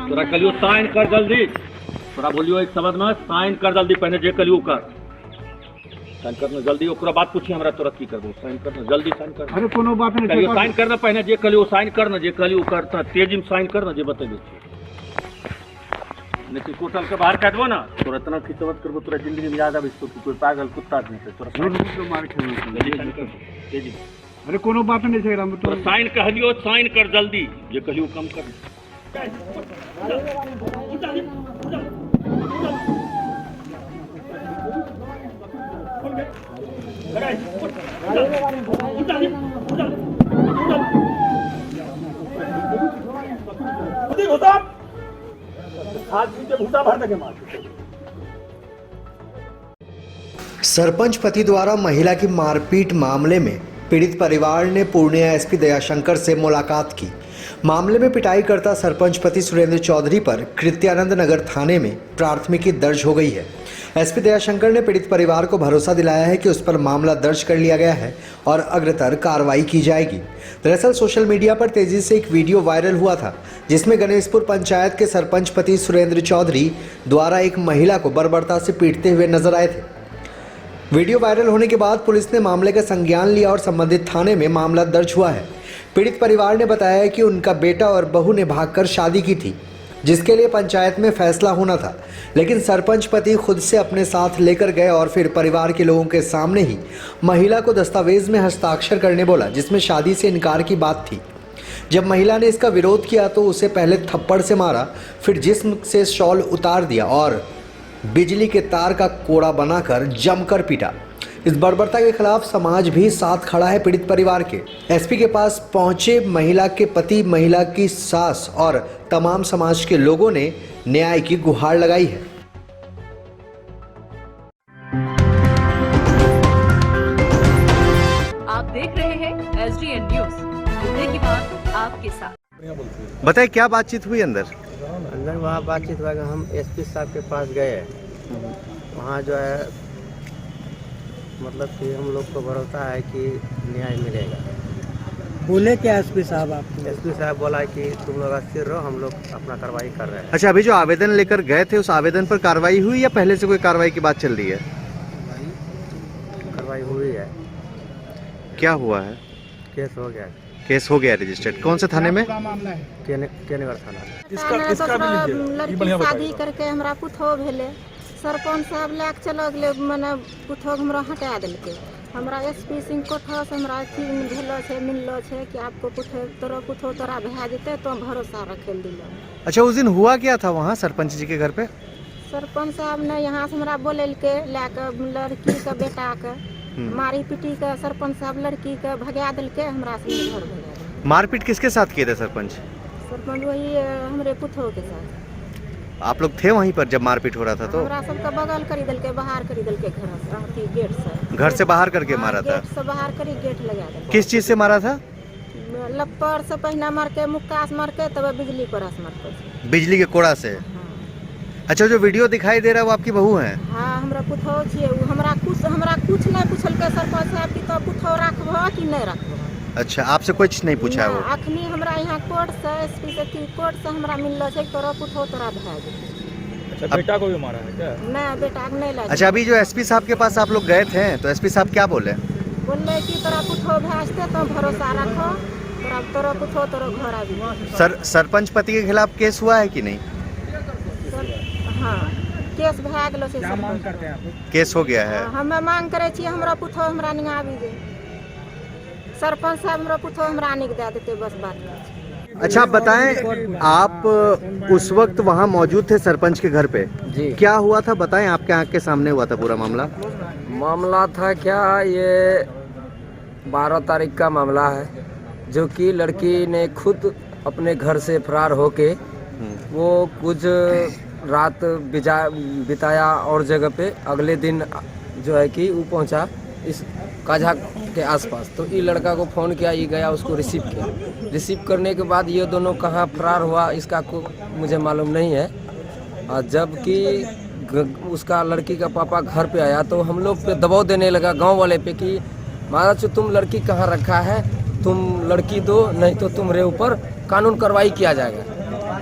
तोरा कलियो साइन कर जल्दी, तोरा बोलियो एक शब्द में साइन कर जल्दी, पहले जे कलियो कर साइन करना जल्दी, ओकरा बात पूछी हमरा तुरंत की करबो, साइन करना जल्दी साइन कर। अरे कोनो बात नहीं, कलियो साइन करना, पहले जे कलियो साइन करना, जे कलियो करता तेजी में साइन करना, जे बतेबे नहीं होटल के बाहर काटबो ना, तोरा इतना खिचवत करबो, तोरा जिंदगी में याद आबे तो कोई पागल कुत्ता नहीं है तोरा तो मार के जल्दी कर तेजी। अरे कोनो बात नहीं है, हम तो साइन कहलियो साइन कर जल्दी, जे कहियो कम कर। सरपंच पति द्वारा महिला की मारपीट मामले में पीड़ित परिवार ने पूर्णिया एसपी दयाशंकर से मुलाकात की। मामले में पिटाई करता सरपंच पति सुरेंद्र चौधरी पर कृत्यानंद नगर थाने में प्राथमिकी दर्ज हो गई है। एसपी दयाशंकर ने पीड़ित परिवार को भरोसा दिलाया है कि उस पर मामला दर्ज कर लिया गया है और अग्रतर कार्रवाई की जाएगी। दरअसल सोशल मीडिया पर तेजी से एक वीडियो वायरल हुआ था, जिसमें गणेशपुर पंचायत के सरपंच पति सुरेंद्र चौधरी द्वारा एक महिला को बर्बरता से पीटते हुए नजर आए थे। वीडियो वायरल होने के बाद पुलिस ने मामले का संज्ञान लिया और संबंधित थाने में मामला दर्ज हुआ है। पीड़ित परिवार ने बताया कि उनका बेटा और बहू ने भागकर शादी की थी, जिसके लिए पंचायत में फैसला होना था, लेकिन सरपंच पति खुद से अपने साथ लेकर गए और फिर परिवार के लोगों के सामने ही महिला को दस्तावेज में हस्ताक्षर करने बोला, जिसमें शादी से इनकार की बात थी। जब महिला ने इसका विरोध किया तो उसे पहले थप्पड़ से मारा, फिर जिस्म से शॉल उतार दिया और बिजली के तार का कोड़ा बनाकर जमकर पीटा। इस बर्बरता के खिलाफ समाज भी साथ खड़ा है पीड़ित परिवार के। एसपी के पास पहुंचे महिला के पति, महिला की सास और तमाम समाज के लोगों ने न्याय की गुहार लगाई है। आप देख रहे हैं SDN न्यूज, मुद्दे की बात आपके साथ। बताइए क्या बातचीत हुई अंदर? वहाँ बातचीत हुआ कि हम एसपी साहब के पास गए, वहाँ जो है मतलब कि हम लोग को भरोसा है कि न्याय मिलेगा। बोले क्या एसपी साहब आपको? एसपी साहब बोला कि तुम लोग अस्थिर रहो, हम लोग अपना कार्रवाई कर रहे हैं। अच्छा, अभी जो आवेदन लेकर गए थे उस आवेदन पर कार्रवाई हुई या पहले से कोई कार्रवाई की बात चल रही है? कार्रवाई हुई है। क्या हुआ है? केस हो गया। केस हो गया रजिस्टर्ड। कौन से थाने में? केनगर थाना। लड़की शादी करके हमरा पुतहो भेले, सरपंच साहब लैके चलो गेले, मने पुतहो हमरा हटा देलके। हमरा एसपी सिंह कोठा से हमरा अथी भेलो छे, मिललो छे कि आपको पुतहो तोरा भै जेते तो भरोसा रखे दिलो। अच्छा, उस दिन हुआ क्या था वहाँ सरपंच जी के घर पे? सरपंच साहब ने यहाँ से हमरा बोलेलके लैके लड़की के बेटा के मारी पीटी के सरपंच साहब लड़की के भगा दिलके, हमरा से घर भगा। मारपीट किसके साथ किए थे सरपंच? सरपंच वही हमरे पुतहो के साथ। आप लोग थे वहीं पर जब मारपीट हो रहा था? तो हमरा सबका बगल करी दिलके, बाहर करी दिलके, घर से गेट से। घर से बाहर करके मारा था? गेट से बाहर करी, गेट लगा दिलके। किस चीज से मारा था? लप्पड़ से पहना मार के, मुक्का से मार के, तब बिजली पर मार के। बिजली के कोड़ा से? अच्छा, जो वीडियो दिखाई दे रहा है वो आपकी बहू है? हाँ, हमरा पुतहो छिए। हमरा कुछ नहीं पूछलके सरपंच साहब की तो पुतहो रखबो कि नहीं रखबो। अच्छा, आपसे कुछ नहीं पूछा है वो? अखनी हमरा यहाँ कोर्ट से एसपी से की कोर्ट से हमरा मिललो छे तोरा पुतहो तोरा भै जेते। अच्छा, बेटा को भी मारा है क्या? नहीं, बेटा के नहीं लागे। अच्छा, अभी जो एसपी साहब के पास आप लोग गए थे तो एसपी साहब क्या बोले? बोले कि तोरा पुतहो भेजते तो भरोसा रखो, तोरा पुतहो तोरा घर आबी। सरपंच पति के खिलाफ केस हुआ है कि नहीं? हाँ, केस भै गेलो छे। क्या मांग करते हैं आप? केस हो गया है। हमें मांग करे छी हमरा पुतहो हमरा निगा आबी जे। सरपंच साहब हमरा पुतहो हमरा निक दे देते, बस बात। अच्छा, आप बताएं, आप उस वक्त वहाँ मौजूद थे सरपंच के घर पे? जी। क्या हुआ था बताएं, आपके आंख के सामने हुआ था पूरा मामला? मामला था क्या, ये 12 तारीख का मामला है, जो कि लड़की ने खुद अपने घर से फरार होके वो कुछ रात बिताया और जगह पे, अगले दिन जो है कि वो पहुंचा इस काजा के आसपास। तो ये लड़का को फ़ोन किया, ये गया, उसको रिसीव किया। रिसीव करने के बाद ये दोनों कहाँ फरार हुआ इसका को मुझे मालूम नहीं है। और जबकि उसका लड़की का पापा घर पे आया तो हम लोग पे दबाव देने लगा गांव वाले पे कि महाराज तुम लड़की कहाँ रखा है, तुम लड़की दो, नहीं तो तुम्हारे ऊपर कानून कार्रवाई किया जाएगा।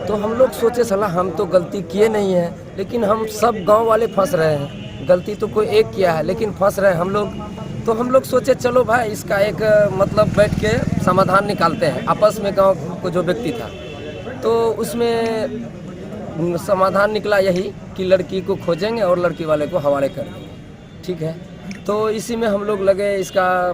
तो हम लोग सोचे साला हम तो गलती किए नहीं है, लेकिन हम सब गांव वाले फंस रहे हैं। गलती तो कोई एक किया है लेकिन फंस रहे हैं हम लोग। तो हम लोग सोचे चलो भाई इसका एक मतलब बैठ के समाधान निकालते हैं आपस में, गांव को जो व्यक्ति था। तो उसमें समाधान निकला यही कि लड़की को खोजेंगे और लड़की वाले को हवाले कर देंगे। ठीक है, तो इसी में हम लोग लगे इसका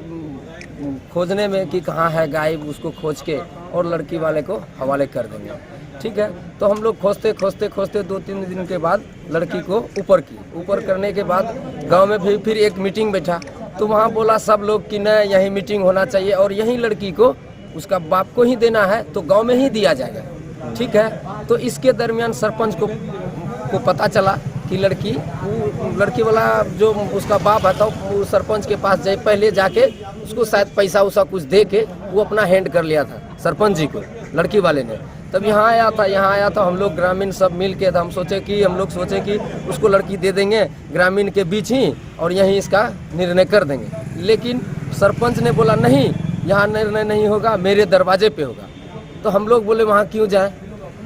खोजने में कि कहाँ है गायब, उसको खोज के और लड़की वाले को हवाले कर देंगे। ठीक है, तो हम लोग खोजते खोजते खोजते 2-3 दिन के बाद लड़की को ऊपर करने के बाद गांव में भी फिर एक मीटिंग बैठा। तो वहाँ बोला सब लोग कि न यही मीटिंग होना चाहिए और यही लड़की को उसका बाप को ही देना है, तो गांव में ही दिया जाएगा। ठीक है, तो इसके दरमियान सरपंच को पता चला कि लड़की वाला जो उसका बाप है, तो वो सरपंच के पास पहले जाके उसको शायद पैसा उसा कुछ दे के वो अपना हैंड कर लिया था सरपंच जी को, लड़की वाले ने। तब यहाँ आया था हम लोग ग्रामीण सब मिल के, हम लोग सोचे कि उसको लड़की दे देंगे ग्रामीण के बीच ही और यहीं इसका निर्णय कर देंगे। लेकिन सरपंच ने बोला नहीं, यहाँ निर्णय नहीं होगा, मेरे दरवाजे पे होगा। तो हम लोग बोले वहाँ क्यों जाए,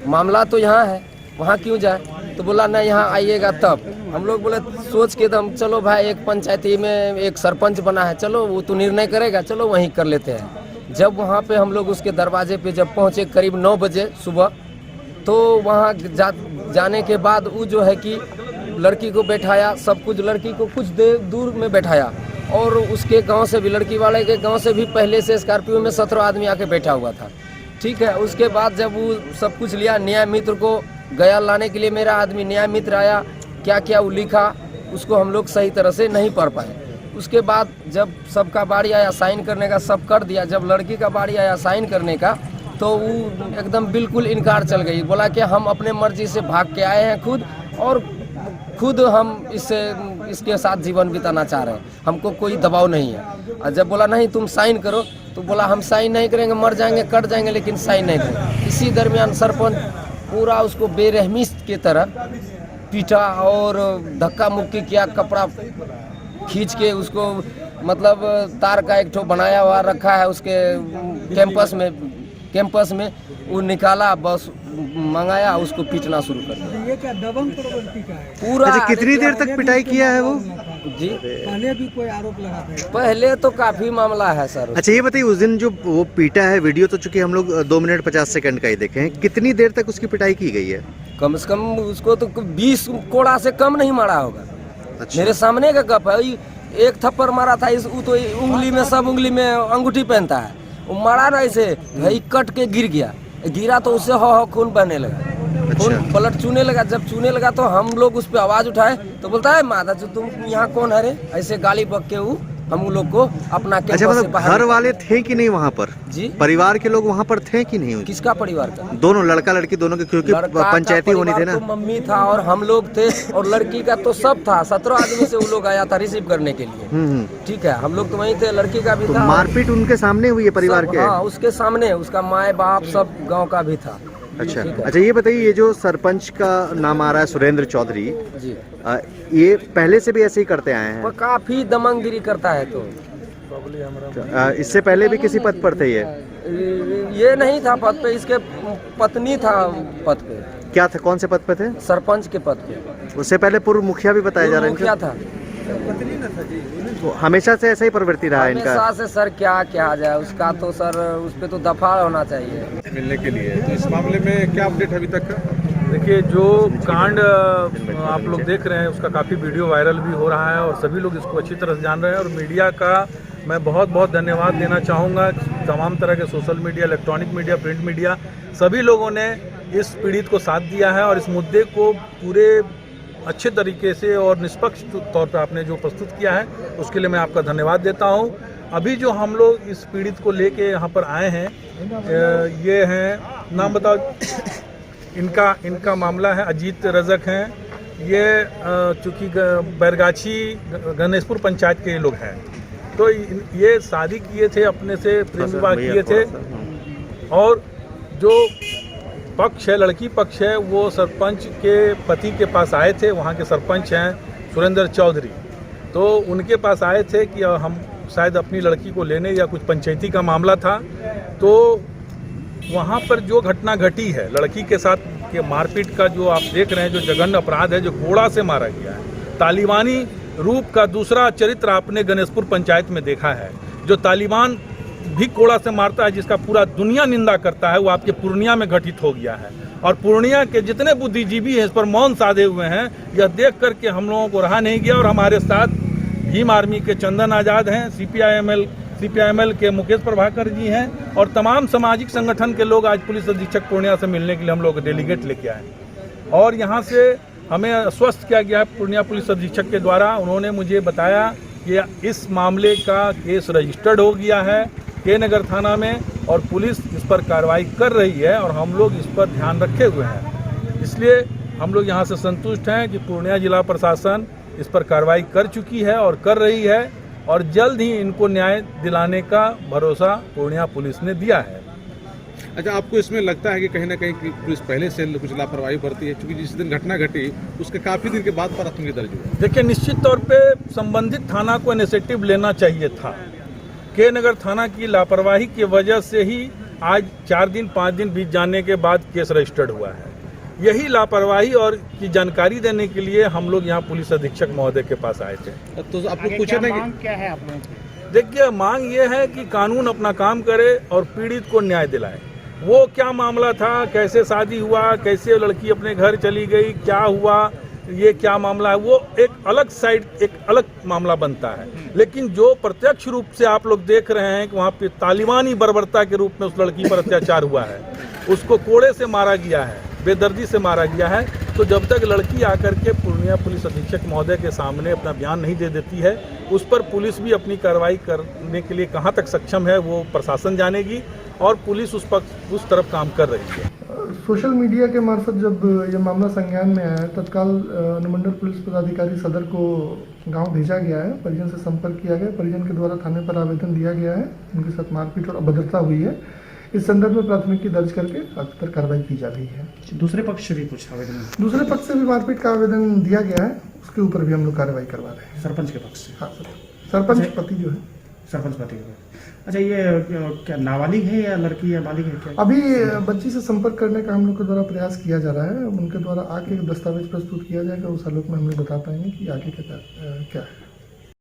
मामला तो यहाँ है, वहाँ क्यों जाए। तो बोला नहीं यहाँ आइएगा तब। हम लोग बोले सोच के दम चलो भाई, एक पंचायती में एक सरपंच बना है, चलो वो तो निर्णय करेगा, चलो वहीं कर लेते हैं। जब वहाँ पे हम लोग उसके दरवाजे पे जब पहुँचे करीब 9 बजे सुबह, तो वहाँ जाने के बाद वो जो है कि लड़की को बैठाया, सब कुछ लड़की को कुछ देर दूर में बैठाया और उसके गांव से भी, लड़की वाले के गांव से भी पहले से स्कॉर्पियो में 17 आदमी आके बैठा हुआ था। ठीक है, उसके बाद जब वो सब कुछ लिया, न्याय मित्र को गया लाने के लिए, मेरा आदमी न्याय मित्र आया, क्या क्या वो लिखा उसको हम लोग सही तरह से नहीं पढ़ पाए। उसके बाद जब सबका बारी आया साइन करने का, सब कर दिया। जब लड़की का बारी आया साइन करने का, तो वो एकदम बिल्कुल इनकार चल गई, बोला कि हम अपने मर्जी से भाग के आए हैं खुद हम इसके साथ जीवन बिताना चाह रहे हैं, हमको कोई दबाव नहीं है। और जब बोला नहीं तुम साइन करो, तो बोला हम साइन नहीं करेंगे, मर जाएंगे कट जाएंगे लेकिन साइन नहीं करेंगे। इसी दरमियान सरपंच पूरा उसको बेरहमी की तरह पीटा और धक्का मुक्की किया, कपड़ा खींच के उसको मतलब तार का एक ठो बनाया हुआ रखा है उसके कैंपस में वो निकाला, बस मंगाया, उसको पीटना शुरू कर दिया। ये क्या दबंग प्रवृत्ति का है पूरा। अच्छा, कितनी देर तक पिटाई किया है वो जी? पहले भी कोई आरोप लगा था? पहले तो काफी मामला है सर। अच्छा ये बताइए, उस दिन जो वो पीटा है, वीडियो तो चूंकि हम लोग 2 मिनट 50 सेकंड का ही देखे हैं, कितनी देर तक उसकी पिटाई की गई है? कम से कम उसको तो 20 कोड़ा से कम नहीं मारा होगा। अच्छा। मेरे सामने का गप है, एक थप्पड़ मारा था, वो तो उंगली में, सब उंगली में अंगूठी पहनता है, वो मारा ना ऐसे भाई कट के गिरा तो उससे हो खून बहने लगा। खून ब्लड चूने लगा। जब चूने लगा तो हम लोग उस पर आवाज उठाए, तो बोलता है माता जो तुम यहाँ कौन है रे, ऐसे गाली बक के वो हम लोग को अपना कैंपस अच्छा, मतलब से बाहर। घर वाले थे कि नहीं वहाँ पर? जी, परिवार के लोग वहाँ पर थे कि नहीं? किसका परिवार का? दोनों, लड़का लड़की दोनों के, क्योंकि पंचायती होनी थी ना। तो मम्मी था और हम लोग थे और लड़की का तो सब था। 17 आदमी से वो लोग आया था रिसीव करने के लिए। ठीक है, हम लोग तो वहीं थे, लड़की का भी तो था। मारपीट उनके सामने हुई है परिवार के? हाँ, उसके सामने, उसका माए बाप सब गाँव का भी था। अच्छा, ये बताइए, ये जो सरपंच का नाम आ रहा है सुरेंद्र चौधरी जी, ये पहले से भी ऐसे ही करते आए हैं? वो काफी दमंगिरी करता है। तो इससे पहले भी किसी पद पर थे ये नहीं था पद पे, इसके पत्नी था पद पे। क्या था, कौन से पद पे थे? सरपंच के पद पे। उससे पहले पूर्व मुखिया भी बताया जा रहा है। मुखिया था, हमेशा से ऐसा ही प्रवृत्ति रहा है इनका? हमेशा से सर, क्या किया जाए उसका, तो सर उस पे तो दफा होना चाहिए मिलने के लिए। तो इस मामले में क्या अपडेट अभी तक? देखिए, जो कांड आप लोग देख रहे हैं उसका काफ़ी वीडियो वायरल भी हो रहा है और सभी लोग इसको अच्छी तरह से जान रहे हैं। और मीडिया का मैं बहुत बहुत धन्यवाद देना चाहूँगा। तमाम तरह के social media, electronic media, print media, सभी लोगों ने इस पीड़ित को साथ दिया है और इस मुद्दे को पूरे अच्छे तरीके से और निष्पक्ष तौर पर आपने जो प्रस्तुत किया है उसके लिए मैं आपका धन्यवाद देता हूँ। अभी जो हम लोग इस पीड़ित को लेके यहाँ पर आए हैं, ये हैं, नाम बताओ इनका मामला है अजीत रजक हैं। ये चूँकि बैरगाछी गणेशपुर पंचायत के लोग हैं, तो ये शादी किए थे, अपने से प्रेम विवाह किए थे और जो पक्ष है, लड़की पक्ष है, वो सरपंच के पति के पास आए थे। वहाँ के सरपंच हैं सुरेंद्र चौधरी, तो उनके पास आए थे कि हम शायद अपनी लड़की को लेने, या कुछ पंचायती का मामला था। तो वहाँ पर जो घटना घटी है लड़की के साथ के मारपीट का जो आप देख रहे हैं, जो जघन्य अपराध है, जो कोड़ा से मारा गया है, तालिबानी रूप का दूसरा चरित्र आपने गणेशपुर पंचायत में देखा है। जो तालिबान भी कोड़ा से मारता है, जिसका पूरा दुनिया निंदा करता है, वो आपके पूर्णिया में घटित हो गया है। और पूर्णिया के जितने बुद्धिजीवी हैं इस पर मौन साधे हुए हैं। यह देख करके हम लोगों को रहा नहीं गया। और हमारे साथ भीम आर्मी के चंदन आज़ाद हैं, सीपीआईएमएल के मुकेश प्रभाकर जी हैं और तमाम सामाजिक संगठन के लोग आज पुलिस अधीक्षक पूर्णिया से मिलने के लिए हम लोग डेलीगेट लेके आए और यहाँ से हमें आश्वस्त किया गया है पूर्णिया पुलिस अधीक्षक के द्वारा। उन्होंने मुझे बताया कि इस मामले का केस रजिस्टर्ड हो गया है के नगर थाना में और पुलिस इस पर कार्रवाई कर रही है और हम लोग इस पर ध्यान रखे हुए हैं। इसलिए हम लोग यहाँ से संतुष्ट हैं कि पूर्णिया जिला प्रशासन इस पर कार्रवाई कर चुकी है और कर रही है और जल्द ही इनको न्याय दिलाने का भरोसा पूर्णिया पुलिस ने दिया है। अच्छा, आपको इसमें लगता है कि कहीं ना कहीं पुलिस पहले से कुछ लापरवाही बरती है, क्योंकि जिस दिन घटना घटी उसके काफी दिन के बाद प्राथमिकी दर्ज हुई? देखिए, निश्चित तौर पे संबंधित थाना को इनिशिएटिव लेना चाहिए था। के नगर थाना की लापरवाही की वजह से ही आज 4 दिन 5 दिन बीत जाने के बाद केस रजिस्टर्ड हुआ है। यही लापरवाही और की जानकारी देने के लिए हम लोग यहाँ पुलिस अधीक्षक महोदय के पास आए थे। तो आप लोग पूछे थे क्या है आप लोगों की? देखिए, मांग ये है कि कानून अपना काम करे और पीड़ित को न्याय दिलाए। वो क्या मामला था, कैसे शादी हुआ, कैसे लड़की अपने घर चली गई, क्या हुआ, ये क्या मामला है, वो एक अलग साइड, एक अलग मामला बनता है। लेकिन जो प्रत्यक्ष रूप से आप लोग देख रहे हैं कि वहाँ पे तालिबानी बर्बरता के रूप में उस लड़की पर अत्याचार हुआ है, उसको कोड़े से मारा गया है, बेदर्दी से मारा गया है। तो जब तक लड़की आकर के पूर्णिया पुलिस अधीक्षक महोदय के सामने अपना बयान नहीं दे देती है, उस पर पुलिस भी अपनी कार्रवाई करने के लिए कहाँ तक सक्षम है वो प्रशासन जानेगी और पुलिस उस तरफ काम कर रही है। सोशल मीडिया के मार्फत जब ये मामला संज्ञान में आया, तत्काल अनुमंडल पुलिस पदाधिकारी सदर को गांव भेजा गया है, परिजन से संपर्क किया गया, परिजन के द्वारा थाने पर आवेदन दिया गया है, उनके साथ मारपीट और अभद्रता हुई है। इस संदर्भ में प्राथमिकी दर्ज करके आगे पर कार्रवाई की जा रही है। दूसरे पक्ष से भी कुछ आवेदन? दूसरे पक्ष से भी मारपीट का आवेदन दिया गया है, उसके ऊपर भी हम लोग कार्रवाई करवा रहे हैं। सरपंच के पक्ष से? हाँ सर, सरपंच पति जो है। सरपंच पति का। अच्छा, ये क्या नाबालिग है या लड़की या बालिग है क्या? अभी बच्ची से संपर्क करने का हम लोग के द्वारा प्रयास किया जा रहा है। उनके द्वारा आके दस्तावेज प्रस्तुत किया जाएगा, उस आलोक में हम लोग बता पाएंगे कि आगे क्या है।